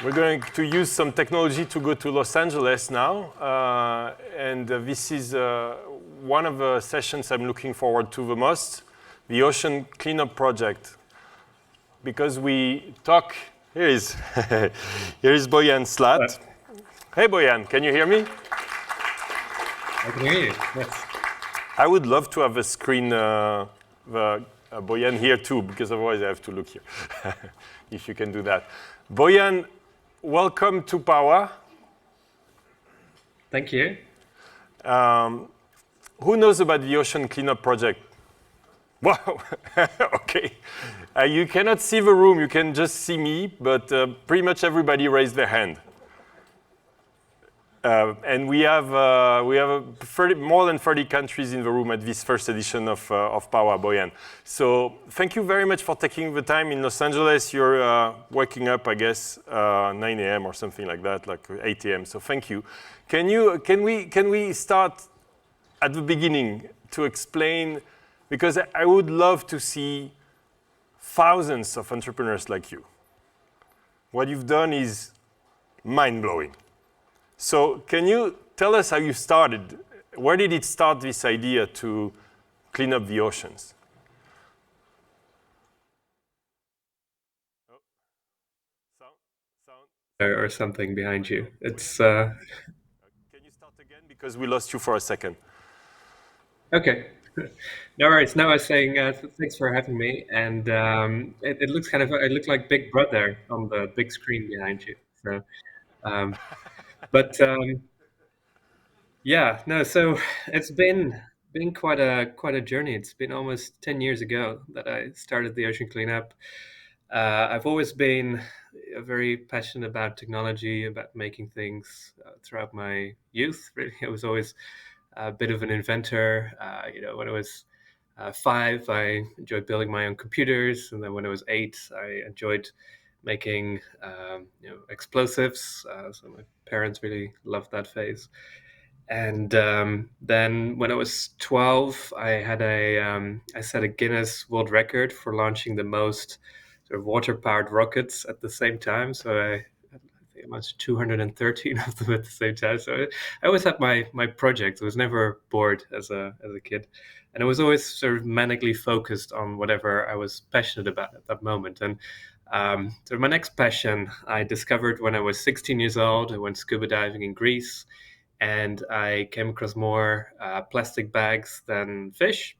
We're going to use some technology to go to Los Angeles now. This is one of the sessions I'm looking forward to the most, the Ocean Cleanup Project. Because we talk, here is Boyan Slat. Hey Boyan, can you hear me? I can hear you, yes. I would love to have a screen, Boyan here too, because otherwise I have to look here, if you can do that. Boyan, welcome to PAUA. Thank you. Who knows about the Ocean Cleanup Project? Wow, okay. You cannot see the room, you can just see me, but pretty much everybody raised their hand. And we have more than 30 countries in the room at this first edition of PAUA, Boyan. So thank you very much for taking the time in Los Angeles. You're waking up, I guess, 9 a.m. or something like that, like 8 a.m. So thank you. Can we start at the beginning to explain, because I would love to see thousands of entrepreneurs like you. What you've done is mind-blowing. So can you tell us how you started? Where did it start, this idea to clean up the oceans? Oh, sound. Or something behind you. It's. Can you start again, because we lost you for a second? Okay. No worries. No, I was saying thanks for having me. And it looks kind of, I look like Big Brother on the big screen behind you. So, but yeah, no. So it's been quite a journey. It's been almost 10 years ago that I started the Ocean Cleanup. I've always been very passionate about technology, about making things throughout my youth. Really, I was always a bit of an inventor. When I was 5, I enjoyed building my own computers, and then when I was 8, I enjoyed making explosives. So my parents really loved that phase. And then when I was 12, I set a Guinness World Record for launching the most sort of water-powered rockets at the same time. So I think it was 213 of them at the same time. So I always had my project. I was never bored as a kid, and I was always sort of manically focused on whatever I was passionate about at that moment. And so my next passion I discovered when I was 16 years old. I went scuba diving in Greece, and I came across more plastic bags than fish.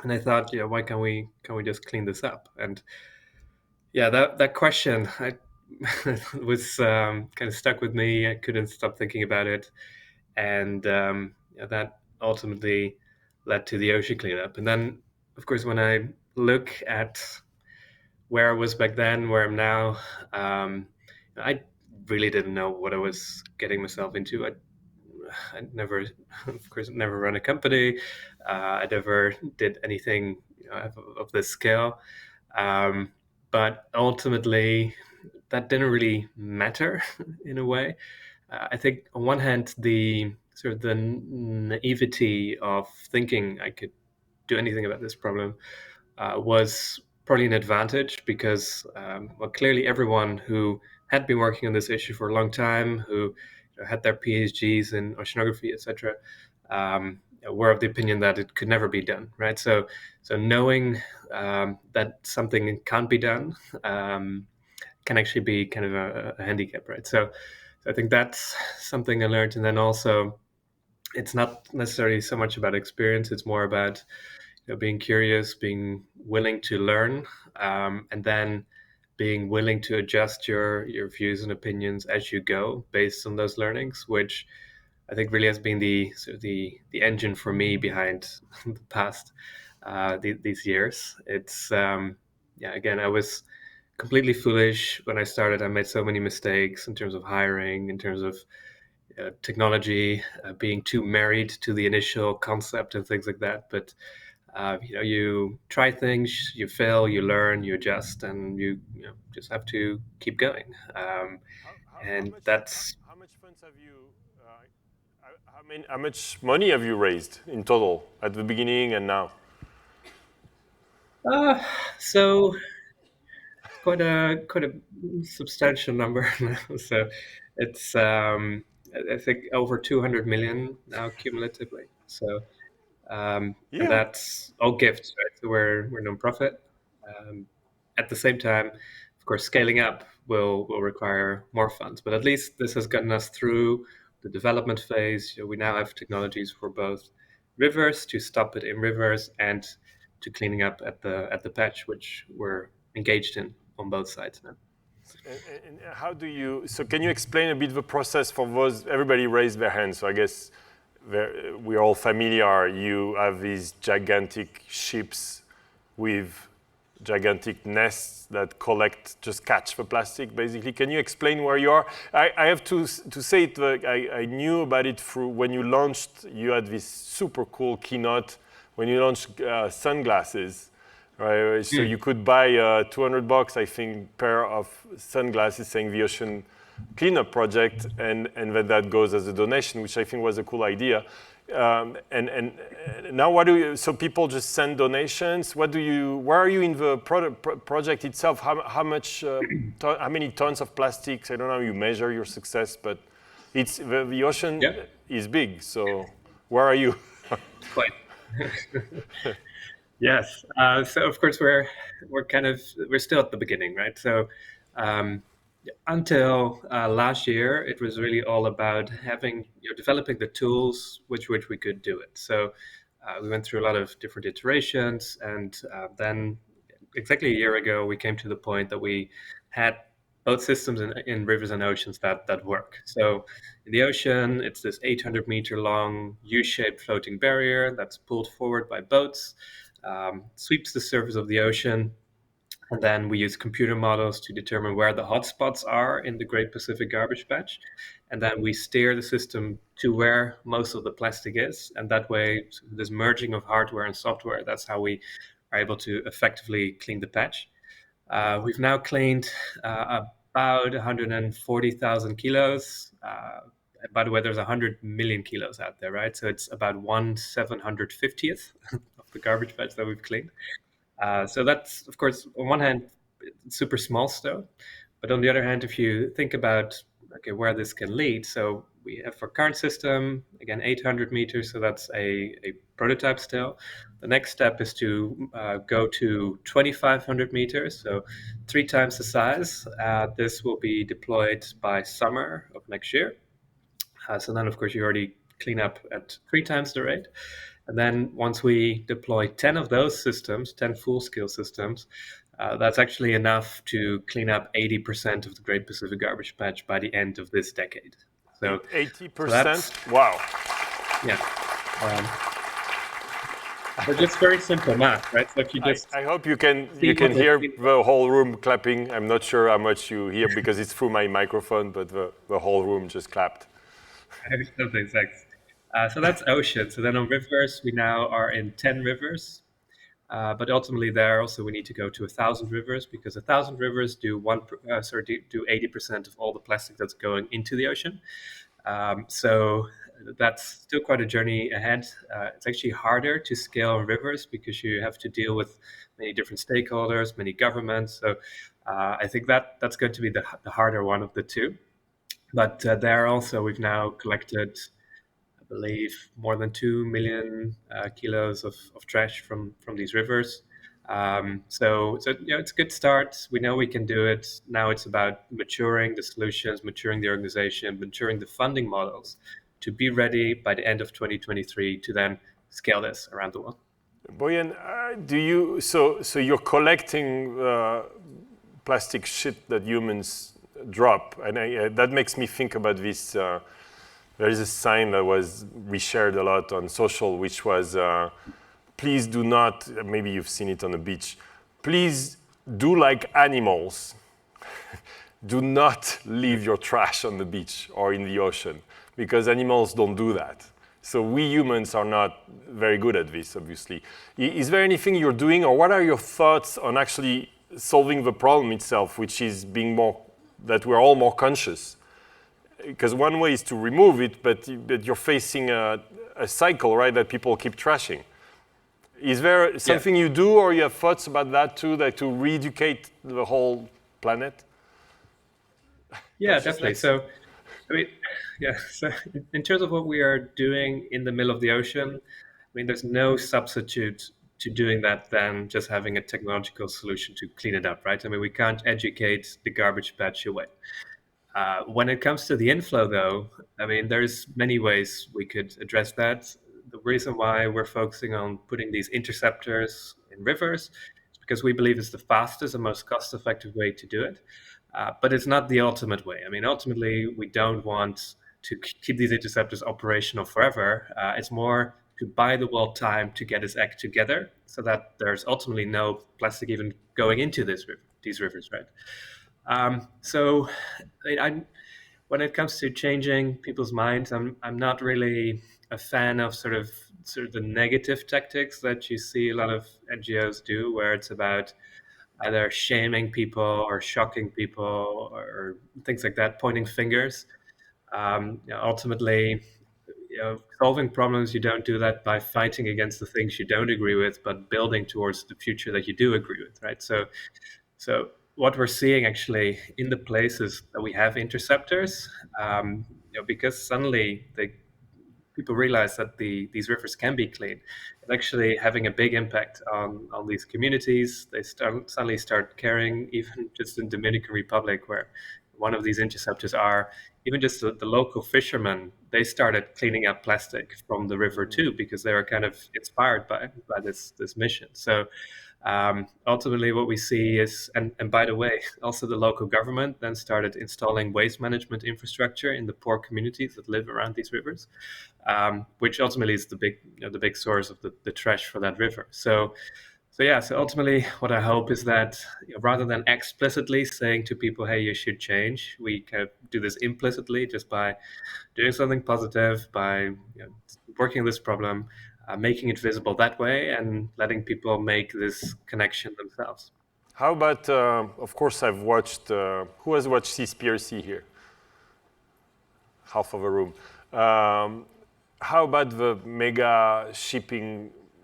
And I thought, why can't we just clean this up? And yeah, that question was kind of stuck with me. I couldn't stop thinking about it, and that ultimately led to the ocean cleanup. And then, of course, when I look at where I was back then, where I'm now, I really didn't know what I was getting myself into. I never, of course, never run a company. I never did anything of this scale. But ultimately, that didn't really matter in a way. I think on one hand, the sort of the naivety of thinking I could do anything about this problem was probably an advantage, because clearly everyone who had been working on this issue for a long time, who had their PhDs in oceanography, etc., were of the opinion that it could never be done, right? So knowing that something can't be done can actually be kind of a handicap, right? So I think that's something I learned. And then also, it's not necessarily so much about experience, it's more about being curious, being willing to learn, and then being willing to adjust your views and opinions as you go based on those learnings, which I think really has been the engine for me behind the past these years. It's again, I was completely foolish when I started. I made so many mistakes in terms of hiring, in terms of technology, being too married to the initial concept and things like that. But you try things, you fail, you learn, you adjust, and you just have to keep going. And that's how much funds have you? How much money have you raised in total at the beginning and now? so quite a substantial number now. So it's I think over 200 million now cumulatively. So and Yeah. that's all gifts, right? So we're non-profit. Um, at the same time, of course, scaling up will require more funds, but at least this has gotten us through the development phase. We now have technologies for both rivers to stop it in rivers and to cleaning up at the patch, which we're engaged in on both sides now. And how do you, so can you explain a bit the process for those, everybody raised their hands, so I guess we're all familiar. You have these gigantic ships with gigantic nests that just catch the plastic, basically. Can you explain where you are? I have to say it, I knew about it through when you launched, you had this super cool keynote when you launched sunglasses, right? So you could buy $200, I think, pair of sunglasses saying the Ocean Cleanup Project, and then that goes as a donation, which I think was a cool idea. And now what do you, so people just send donations? Where are you in the project itself? How many tons of plastics? I don't know how you measure your success, but the ocean is big, so where are you? Quite. Yes. So of course we're still at the beginning, right? So until last year, it was really all about developing the tools which we could do it. So we went through a lot of different iterations, and then exactly a year ago, we came to the point that we had both systems in rivers and oceans that work. So in the ocean, it's this 800-meter long U-shaped floating barrier that's pulled forward by boats, sweeps the surface of the ocean, and then we use computer models to determine where the hotspots are in the Great Pacific Garbage Patch. And then we steer the system to where most of the plastic is. And that way, this merging of hardware and software, that's how we are able to effectively clean the patch. We've now cleaned about 140,000 kilos. By the way, there's 100 million kilos out there, right? So it's about 1/750th of the garbage patch that we've cleaned. So that's, of course, on one hand, it's super small still, but on the other hand, if you think about where this can lead, so we have our current system, again, 800 meters, so that's a prototype still. The next step is to go to 2,500 meters, so 3 times the size. This will be deployed by summer of next year. So then, of course, you already clean up at 3 times the rate. And then once we deploy 10 of those systems, 10 full-scale systems, that's actually enough to clean up 80% of the Great Pacific Garbage Patch by the end of this decade. So 80%? Wow. Yeah. But just very simple math, right? So if you just I hope you can hear the whole room clapping. I'm not sure how much you hear because it's through my microphone, but the whole room just clapped. Thanks. So that's ocean. So then on rivers, we now are in 10 rivers. But ultimately there also we need to go to 1,000 rivers because 1,000 rivers do 80% of all the plastic that's going into the ocean. So that's still quite a journey ahead. It's actually harder to scale rivers because you have to deal with many different stakeholders, many governments. So I think that's going to be the harder one of the two. But there also we've now collected, I believe, more than 2 million kilos of trash from these rivers. So it's a good start. We know we can do it. Now it's about maturing the solutions, maturing the organization, maturing the funding models to be ready by the end of 2023 to then scale this around the world. Boyan, so you're collecting plastic shit that humans drop, and that makes me think about this. There is a sign that we shared a lot on social, which was, please do not, maybe you've seen it on the beach, please do like animals. Do not leave your trash on the beach or in the ocean, because animals don't do that. So we humans are not very good at this, obviously. Is there anything you're doing, or what are your thoughts on actually solving the problem itself, which is that we're all more conscious? Because one way is to remove it, but you're facing a cycle, right, that people keep trashing. Is there something you do, or you have thoughts about that too, to re-educate the whole planet? Yeah, definitely. Consciousness? So, I mean, yeah. So, in terms of what we are doing in the middle of the ocean, I mean, there's no substitute to doing that than just having a technological solution to clean it up, right? I mean, we can't educate the garbage patch away. When it comes to the inflow, though, I mean, there's many ways we could address that. The reason why we're focusing on putting these interceptors in rivers is because we believe it's the fastest and most cost-effective way to do it. But it's not the ultimate way. I mean, ultimately, we don't want to keep these interceptors operational forever. It's more to buy the world time to get its act together, so that there's ultimately no plastic even going into these rivers, right? So, when it comes to changing people's minds, I'm not really a fan of sort of the negative tactics that you see a lot of NGOs do, where it's about either shaming people or shocking people or things like that, pointing fingers. Ultimately, solving problems, you don't do that by fighting against the things you don't agree with, but building towards the future that you do agree with, right? So what we're seeing actually in the places that we have interceptors, because suddenly people realize that these rivers can be clean, it's actually having a big impact on these communities. They suddenly start caring, even just in Dominican Republic, where one of these interceptors are, even just the local fishermen, they started cleaning up plastic from the river too, because they were kind of inspired by this mission. So ultimately, what we see is, and by the way, also the local government then started installing waste management infrastructure in the poor communities that live around these rivers, which ultimately is the big source of the trash for that river. So ultimately, what I hope is that, rather than explicitly saying to people, "Hey, you should change," we can do this implicitly, just by doing something positive, by working on this problem, making it visible that way, and letting people make this connection themselves. How about, of course, I've watched, who has watched Seaspiracy here? Half of a room. How about the mega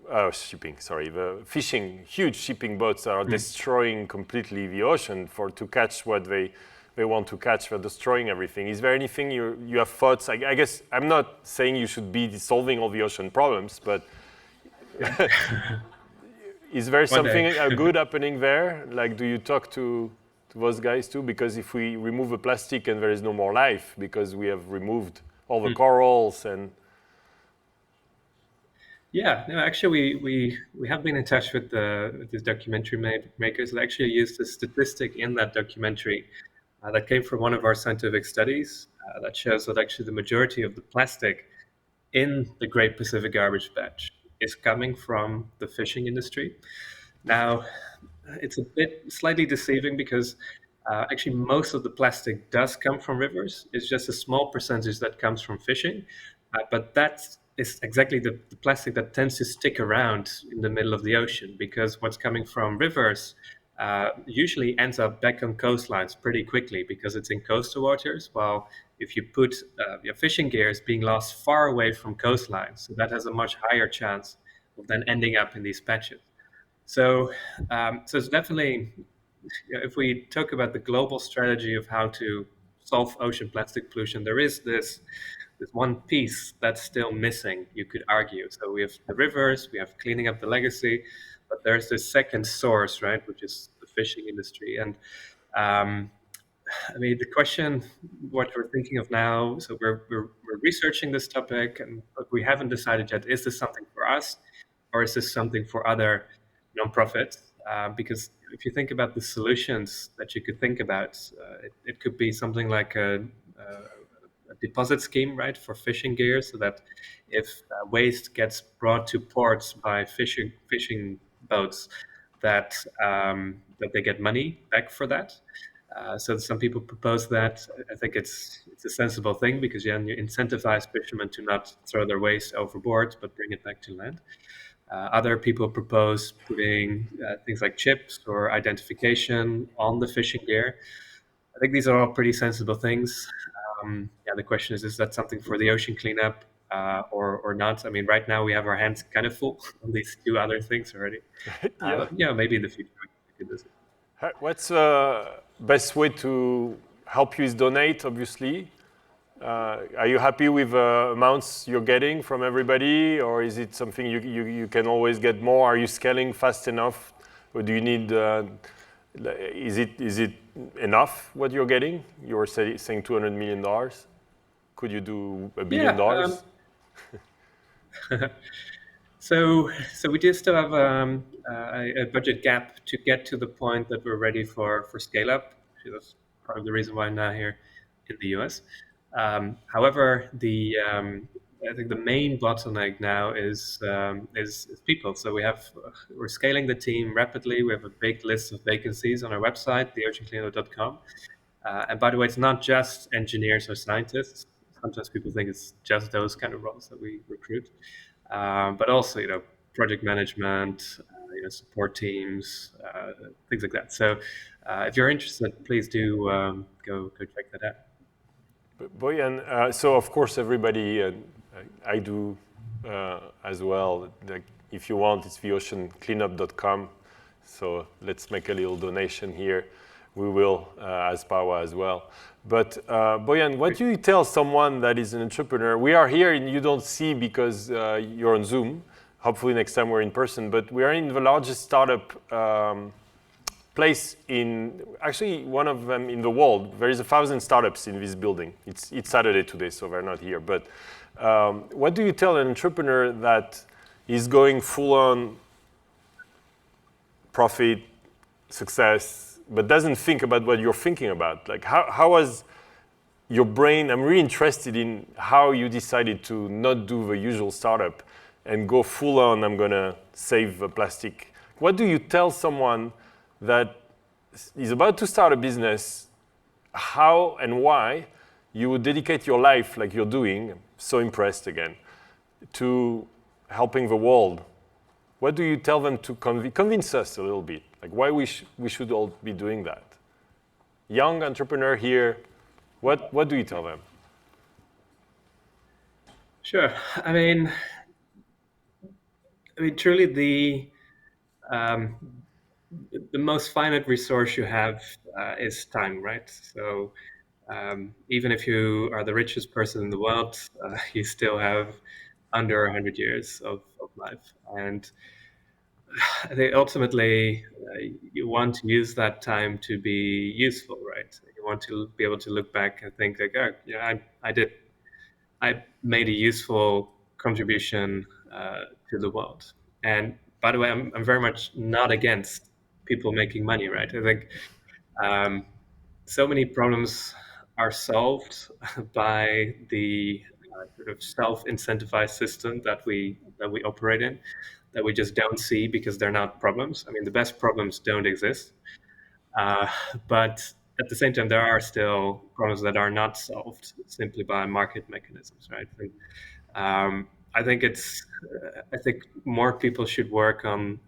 the fishing, huge shipping boats that are destroying completely the ocean to catch what they want to catch? They're destroying everything. Is there anything you have thoughts? I guess I'm not saying you should be solving all the ocean problems, but is there something good happening there? Like, do you talk to those guys too? Because if we remove the plastic and there is no more life, because we have removed all the corals and... Yeah, no, actually, we have been in touch with these documentary makers. They actually used a statistic in that documentary that came from one of our scientific studies that shows that actually the majority of the plastic in the Great Pacific Garbage Patch is coming from the fishing industry. Now, it's a bit slightly deceiving because actually most of the plastic does come from rivers. It's just a small percentage that comes from fishing, but that is exactly the plastic that tends to stick around in the middle of the ocean, because what's coming from rivers usually ends up back on coastlines pretty quickly because it's in coastal waters, while if you put your fishing gear is being lost far away from coastlines, so that has a much higher chance of then ending up in these patches. So it's definitely, if we talk about the global strategy of how to solve ocean plastic pollution, there is this one piece that's still missing, you could argue. So we have the rivers, we have cleaning up the legacy, but there's this second source, right, which is the fishing industry. And I mean, the question, what we're thinking of now, so we're researching this topic, but we haven't decided yet, is this something for us or is this something for other nonprofits? Because if you think about the solutions that you could think about, it could be something like a deposit scheme, right, for fishing gear, so that if waste gets brought to ports by fishing boats, that they get money back for that. So some people propose that. I think it's a sensible thing, because you incentivize fishermen to not throw their waste overboard, but bring it back to land. Other people propose putting things like chips or identification on the fishing gear. I think these are all pretty sensible things. The question is that something for the ocean cleanup or not? I mean, right now we have our hands kind of full on these two other things already. Yeah. But maybe in the future we could do this. What's best way to help you is donate, obviously. Are you happy with amounts you're getting from everybody, or is it something you can always get more? Are you scaling fast enough, or do you need? Is it enough what you're getting? You were saying $200 million. Could you do $1 billion? So we do still have a budget gap to get to the point that we're ready for scale up. So that's part of the reason why I'm now here in the US. However, I think the main bottleneck now is people. So we're scaling the team rapidly. We have a big list of vacancies on our website, theoceancleanup.com. And by the way, it's not just engineers or scientists. Sometimes people think it's just those kind of roles that we recruit, but also project management, support teams, things like that. So if you're interested, please do go check that out. Boyan, so of course everybody, I do as well. If you want, it's theoceancleanup.com. So let's make a little donation here. We will, as PAUA as well. But Boyan, what do you tell someone that is an entrepreneur? We are here and you don't see because you're on Zoom. Hopefully next time we're in person. But we are in the largest startup place actually one of them in the world. There is 1,000 startups in this building. It's Saturday today, so they're not here. But what do you tell an entrepreneur that is going full on profit, success, but doesn't think about what you're thinking about? Like how was your brain? I'm really interested in how you decided to not do the usual startup and go full on, I'm gonna save the plastic. What do you tell someone that is about to start a business, how and why you would dedicate your life like you're doing, I'm so impressed again, to helping the world? What do you tell them to convince us a little bit? Like why we should all be doing that? Young entrepreneur here, what do you tell them? Sure. I mean, truly the most finite resource you have is time, right? So even if you are the richest person in the world, you still have under 100 years of life. And I think ultimately you want to use that time to be useful, right? You want to be able to look back and think like, oh, I made a useful contribution to the world. And by the way, I'm very much not against people making money, right? I think so many problems are solved by the sort of self-incentivized system that we operate in, that we just don't see because they're not problems. I mean, the best problems don't exist, but at the same time, there are still problems that are not solved simply by market mechanisms, right? I think more people should work on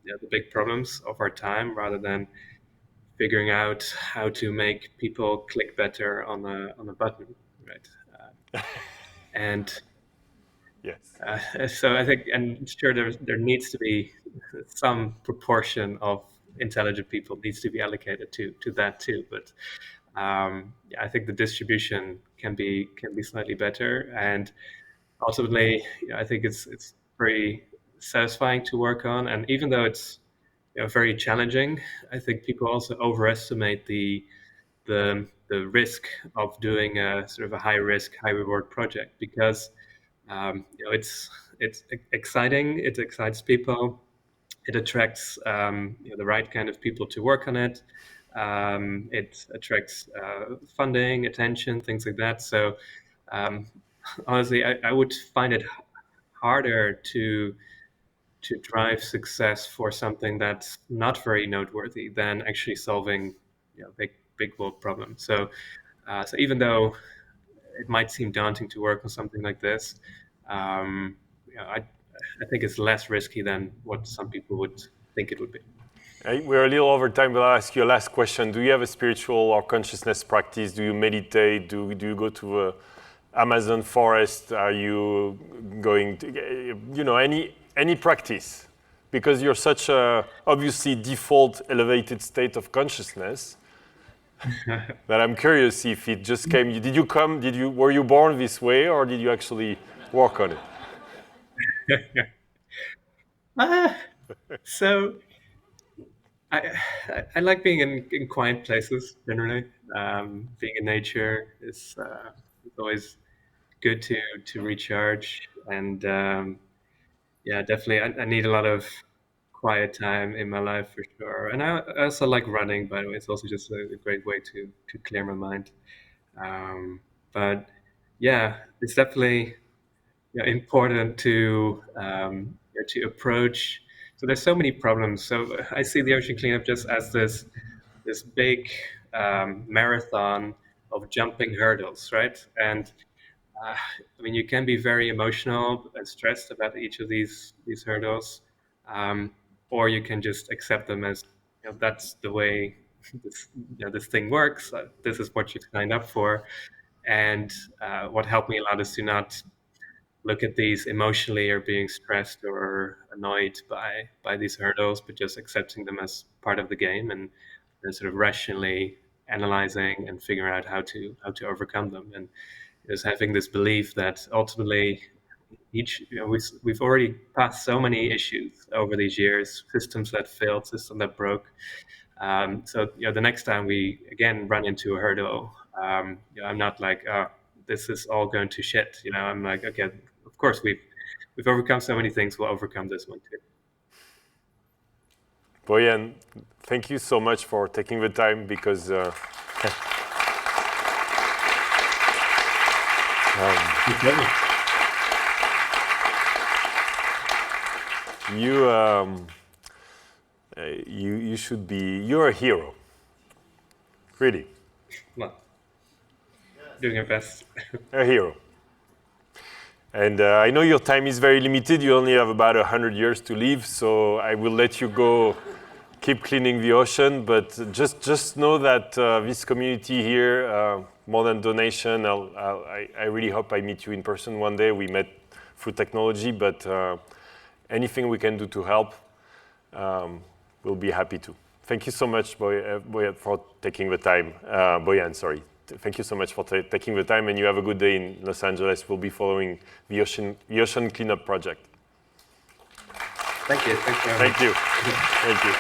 the big problems of our time rather than figuring out how to make people click better on a button, right? And Yes. so I think, and sure, there needs to be some proportion of intelligent people needs to be allocated to that too. But I think the distribution can be slightly better, and ultimately, I think it's very satisfying to work on. And even though it's very challenging, I think people also overestimate the risk of doing a sort of a high risk, high reward project because it's exciting. It excites people. It attracts the right kind of people to work on it. It attracts funding, attention, things like that. So honestly, I would find it harder to drive success for something that's not very noteworthy than actually solving big world problems. So even though it might seem daunting to work on something like this, I think it's less risky than what some people would think it would be. We're a little over time, but I'll ask you a last question. Do you have a spiritual or consciousness practice? Do you meditate? Do you go to the Amazon forest? Are you going to, any practice? Because you're such a obviously default elevated state of consciousness. But I'm curious if it just came. Were you born this way, or did you actually work on it? Ah, so I like being in quiet places generally. Being in nature is always good to recharge, and yeah, definitely I need a lot of quiet time in my life for sure. And I also like running, by the way. It's also just a great way to clear my mind. Um, but yeah, it's definitely important to approach. So there's so many problems. So I see the ocean cleanup just as this big marathon of jumping hurdles, right? And I mean, you can be very emotional and stressed about each of these hurdles, um, or you can just accept them as that's the way this thing works. This is what you signed up for, and what helped me a lot is to not look at these emotionally or being stressed or annoyed by these hurdles, but just accepting them as part of the game and sort of rationally analyzing and figuring out how to overcome them. And just having this belief that ultimately we've already passed so many issues over these years, systems that failed, systems that broke. So the next time we again run into a hurdle, I'm not like, oh, this is all going to shit. I'm like, okay, of course we've overcome so many things. We'll overcome this one too. Boyan, thank you so much for taking the time because you should be, you're a hero, really. Well, doing our best. A hero. And I know your time is very limited. You only have about 100 years to live, so I will let you go keep cleaning the ocean. But just know that this community here, more than donation, I really hope I meet you in person one day. We met through technology, but anything we can do to help, we'll be happy to. Thank you so much, Boyan, for taking the time. Boyan, sorry. Thank you so much for taking the time, and you have a good day in Los Angeles. We'll be following the ocean cleanup project. Thank you. Thank you. Thank you.